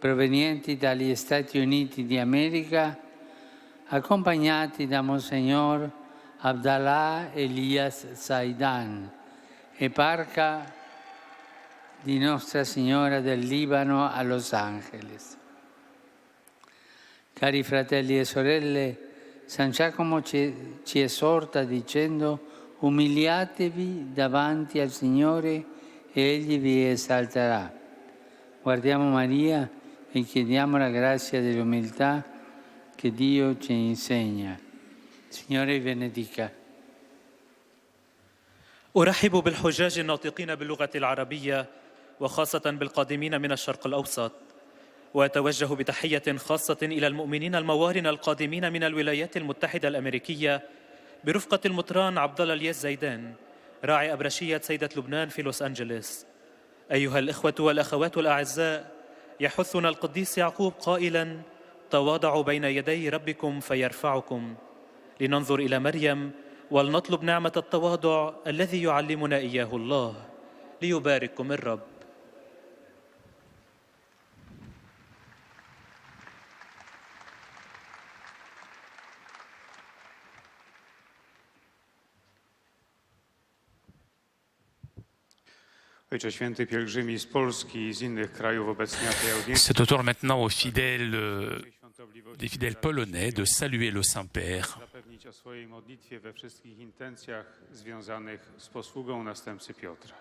Speaker 10: provenienti dagli Stati Uniti di America, accompagnati da Monsignor Abdallah Elias Zaidan, eparca di Nostra Signora del Libano a Los Angeles. Cari fratelli e sorelle, San Giacomo ci esorta dicendo: umiliatevi davanti al Signore e Egli vi esalterà. Guardiamo Maria e chiediamo la grazia dell'umiltà che Dio ci insegna. Signore vi benedica.
Speaker 8: أرحب بالحجاج الناطقين باللغة العربية، وخاصة بالقادمين من الشرق الأوسط، وأتوجه بتحية خاصة إلى المؤمنين الموارن القادمين من الولايات المتحدة الأمريكية برفقة المطران عبدالله الياس زيدان، راعي أبرشية سيدة لبنان في لوس أنجلوس. أيها الإخوة والأخوات الأعزاء، يحثنا القديس يعقوب قائلا: تواضعوا بين يدي ربكم فيرفعكم. لننظر إلى مريم ولنطلب نعمة التواضع الذي يعلمنا إياه الله. ليبارككم الرب.
Speaker 9: Ojcze Święty, pielgrzymi z Polski i z innych krajów obecnie na tej audiencji.
Speaker 1: C'est au tour maintenant aux des fidèles polonais de saluer le Saint-Père.
Speaker 9: Zapewnić o swojej modlitwie we wszystkich intencjach związanych z posługą następcy Piotra.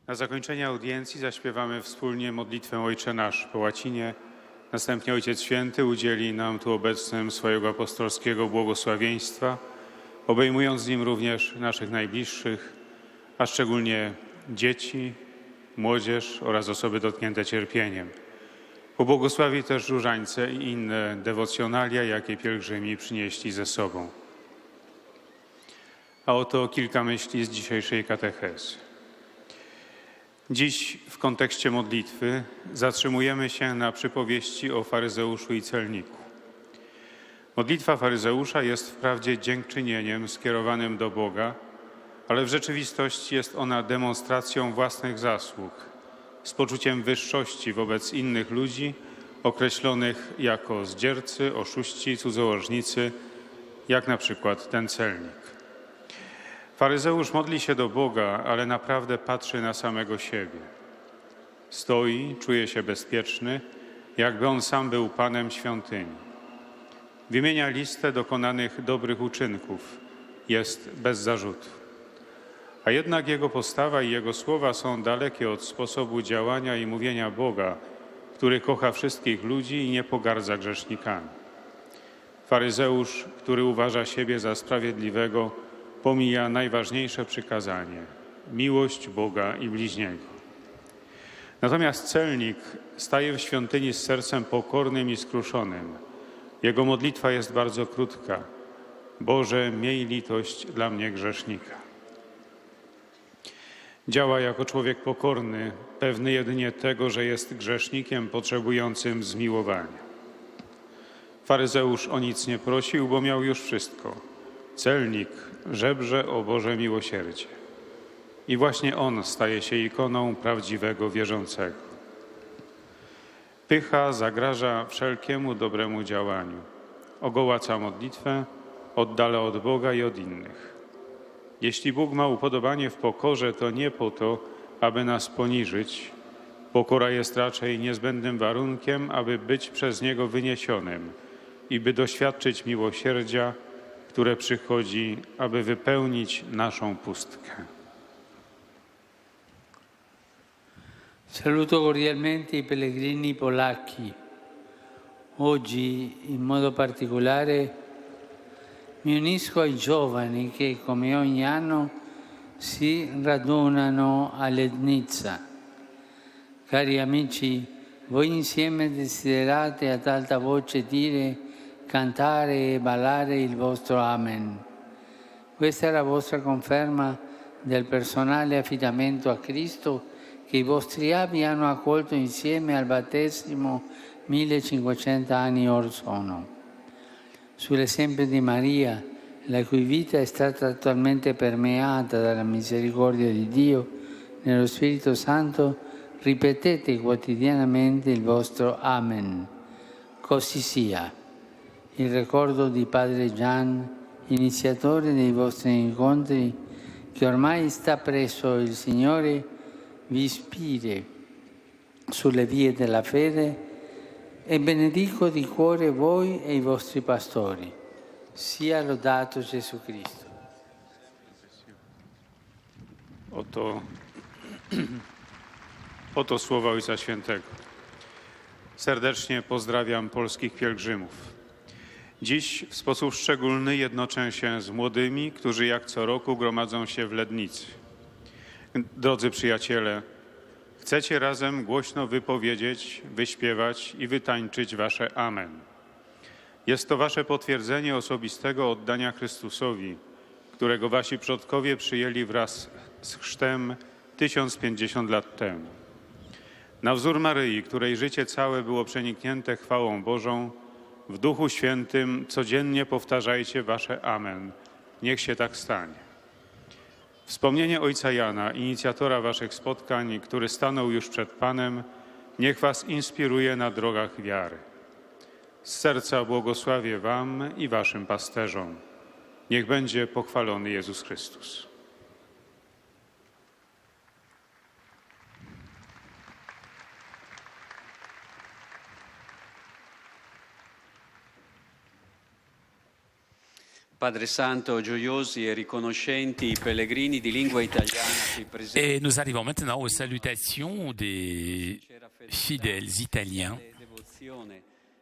Speaker 9: Na zakończenie audiencji zaśpiewamy wspólnie modlitwę Ojcze Nasz po łacinie. Następnie Ojciec Święty udzieli nam tu obecnym swojego apostolskiego błogosławieństwa, obejmując nim również naszych najbliższych, a szczególnie dzieci, młodzież oraz osoby dotknięte cierpieniem. Pobłogosławi też różańce i inne dewocjonalia, jakie pielgrzymi przynieśli ze sobą. A oto kilka myśli z dzisiejszej katechezy. Dziś w kontekście modlitwy zatrzymujemy się na przypowieści o faryzeuszu i celniku. Modlitwa faryzeusza jest wprawdzie dziękczynieniem skierowanym do Boga, ale w rzeczywistości jest ona demonstracją własnych zasług, z poczuciem wyższości wobec innych ludzi, określonych jako zdziercy, oszuści, cudzołożnicy jak na przykład ten celnik. Faryzeusz modli się do Boga, ale naprawdę patrzy na samego siebie. Stoi, czuje się bezpieczny, jakby on sam był Panem świątyni. Wymienia listę dokonanych dobrych uczynków. Jest bez zarzutu. A jednak jego postawa i jego słowa są dalekie od sposobu działania i mówienia Boga, który kocha wszystkich ludzi i nie pogardza grzesznikami. Faryzeusz, który uważa siebie za sprawiedliwego, pomija najważniejsze przykazanie – miłość Boga i bliźniego. Natomiast celnik staje w świątyni z sercem pokornym i skruszonym. Jego modlitwa jest bardzo krótka. Boże, miej litość dla mnie grzesznika. Działa jako człowiek pokorny, pewny jedynie tego, że jest grzesznikiem potrzebującym zmiłowania. Faryzeusz o nic nie prosił, bo miał już wszystko. Celnik żebrze o Boże miłosierdzie. I właśnie on staje się ikoną prawdziwego wierzącego. Pycha zagraża wszelkiemu dobremu działaniu. Ogołaca modlitwę, oddala od Boga i od innych. Jeśli Bóg ma upodobanie w pokorze, to nie po to, aby nas poniżyć. Pokora jest raczej niezbędnym warunkiem, aby być przez Niego wyniesionym i by doświadczyć miłosierdzia, które przychodzi, aby wypełnić naszą pustkę.
Speaker 10: Saluto cordialmente i pellegrini polacchi. Oggi, in modo particolare, mi unisco ai giovani che, come ogni anno, si radunano a Lednica. Cari amici, voi insieme desiderate ad alta voce dire, cantare e ballare il vostro Amen. Questa è la vostra conferma del personale affidamento a Cristo che i vostri avi hanno accolto insieme al battesimo 1500 anni or sono. Sull'esempio di Maria, la cui vita è stata attualmente permeata dalla misericordia di Dio, nello Spirito Santo, ripetete quotidianamente il vostro Amen. Così sia. Il ricordo di Padre Gian, iniziatore dei vostri incontri, che ormai sta presso il Signore, vi ispiri sulle vie della fede e benedico di cuore voi e i vostri pastori. Sia lodato Gesù Cristo.
Speaker 9: Oto słowa Ojca Świętego. Serdecznie pozdrawiam polskich pielgrzymów. Dziś w sposób szczególny jednoczę się z młodymi, którzy jak co roku gromadzą się w Lednicy. Drodzy przyjaciele, chcecie razem głośno wypowiedzieć, wyśpiewać i wytańczyć wasze Amen. Jest to wasze potwierdzenie osobistego oddania Chrystusowi, którego wasi przodkowie przyjęli wraz z chrztem 1050 lat temu. Na wzór Maryi, której życie całe było przeniknięte chwałą Bożą, w Duchu Świętym codziennie powtarzajcie wasze Amen. Niech się tak stanie. Wspomnienie Ojca Jana, inicjatora waszych spotkań, który stanął już przed Panem, niech was inspiruje na drogach wiary. Z serca błogosławię wam i waszym pasterzom. Niech będzie pochwalony Jezus Chrystus.
Speaker 3: Padre Santo, gioiosi e riconoscenti i pellegrini di lingua italiana qui presenti.
Speaker 1: Et nous arrivons maintenant aux salutations des fidèles italiens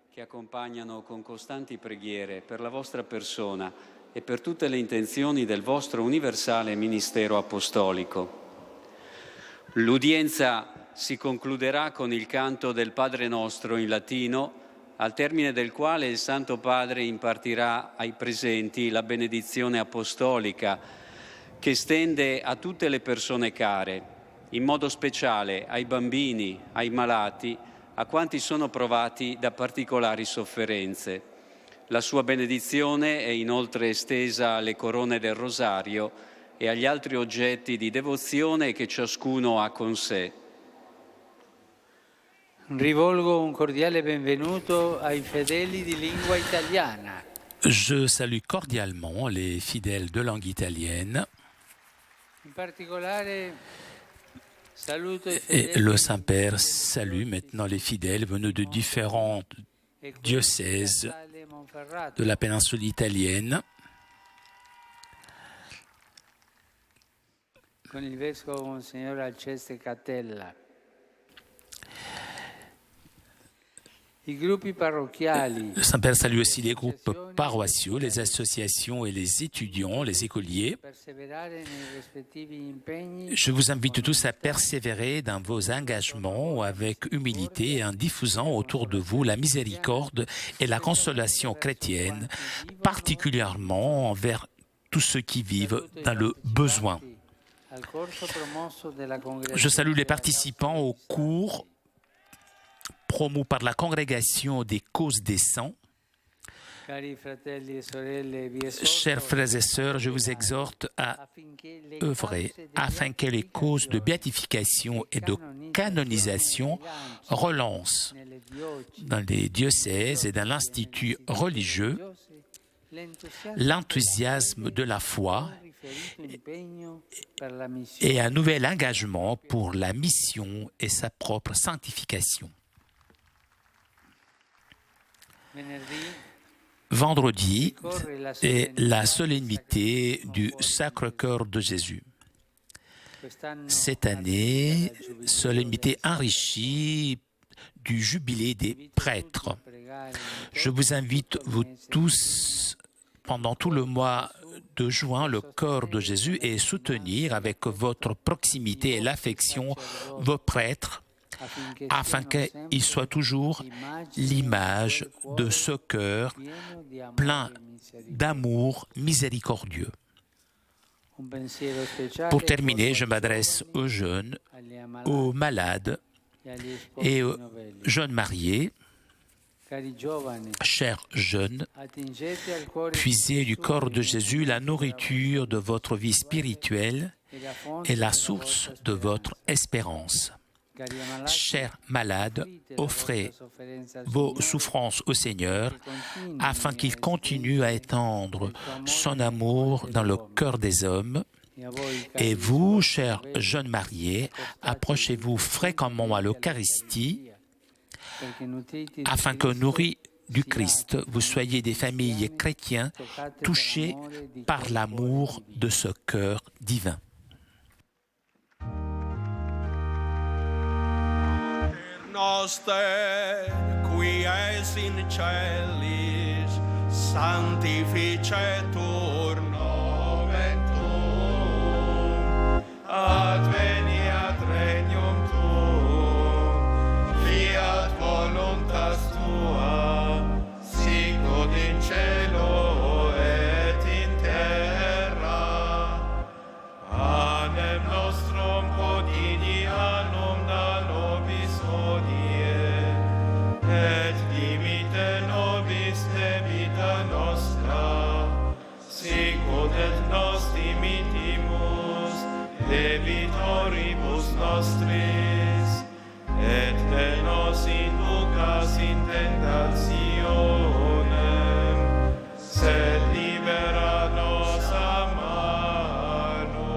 Speaker 3: Che accompagnano con costanti preghiere per la vostra persona e per tutte le intenzioni del vostro universale ministero apostolico. L'udienza si concluderà con il canto del Padre Nostro in latino, al termine del quale il Santo Padre impartirà ai presenti la benedizione apostolica che estende a tutte le persone care, in modo speciale ai bambini, ai malati, a quanti sono provati da particolari sofferenze. La sua benedizione è inoltre estesa alle corone del rosario e agli altri oggetti di devozione che ciascuno ha con sé.
Speaker 10: Rivolgo un cordiale benvenuto ai fedeli di lingua italiana.
Speaker 1: Je salue cordialement les fidèles de langue italienne. Et le Saint-Père salue maintenant les fidèles venus de différents diocèses de la péninsule italienne.
Speaker 10: Con il vescovo Monsignor Alceste Catella.
Speaker 1: Le Saint-Père salue aussi les groupes paroissiaux, les associations et les étudiants, les écoliers. Je vous invite tous à persévérer dans vos engagements avec humilité en diffusant autour de vous la miséricorde et la consolation chrétienne, particulièrement envers tous ceux qui vivent dans le besoin. Je salue les participants au cours promu par la Congrégation des causes des saints. Chers frères et sœurs, je vous exhorte à œuvrer afin que les causes de béatification et de canonisation relancent dans les diocèses et dans l'institut religieux l'enthousiasme de la foi et un nouvel engagement pour la mission et sa propre sanctification. Vendredi est la solennité du Sacre-Cœur de Jésus. Cette année, solennité enrichie du jubilé des prêtres. Je vous invite, vous tous, pendant tout le mois de juin, le cœur de Jésus et soutenir avec votre proximité et l'affection vos prêtres, afin qu'ils soient toujours l'image de ce cœur plein d'amour miséricordieux. Pour terminer, je m'adresse aux jeunes, aux malades et aux jeunes mariés. Chers jeunes, puisez du corps de Jésus la nourriture de votre vie spirituelle et la source de votre espérance. Chers malades, offrez vos souffrances au Seigneur afin qu'il continue à étendre son amour dans le cœur des hommes. Et vous, chers jeunes mariés, approchez-vous fréquemment à l'Eucharistie afin que, nourris du Christ, vous soyez des familles chrétiennes touchées par l'amour de ce cœur divin.
Speaker 11: Noster, qui es in celis, sanctificetur nomen tuum, adveniat regnum tuum, fiat voluntas tua, sicut in cielo et in terra. Panem nostrum quotidianum da nobis hodie, et dimite nobis debita nostra, sicut et nos dimitimus debitoribus nostris, et ne nos inducas in tentationem, sed libera nos a malo.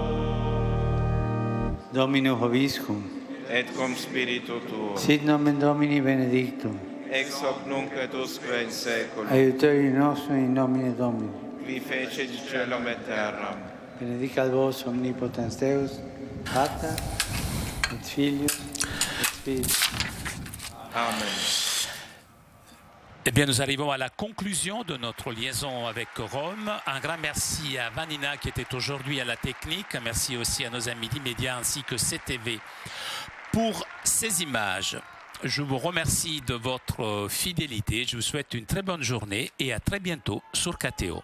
Speaker 10: Domino Hoviscum,
Speaker 5: Et cum spiritu tuo,
Speaker 10: sit nomen Domini benedictum,
Speaker 5: ex hoc nunc et usque in saeculum,
Speaker 10: aiuterium nostrum in nomine Domini.
Speaker 5: qui fecit caelum et terram.
Speaker 10: Benedicat vos omnipotens Deus, Pater, et Filius, et Spiritus.
Speaker 5: Amen.
Speaker 1: Eh bien, nous arrivons à la conclusion de notre liaison avec Rome. Un grand merci à Vanina qui était aujourd'hui à la technique. Merci aussi à nos amis d'Immédiat ainsi que CTV pour ces images. Je vous remercie de votre fidélité. Je vous souhaite une très bonne journée et à très bientôt sur KTO.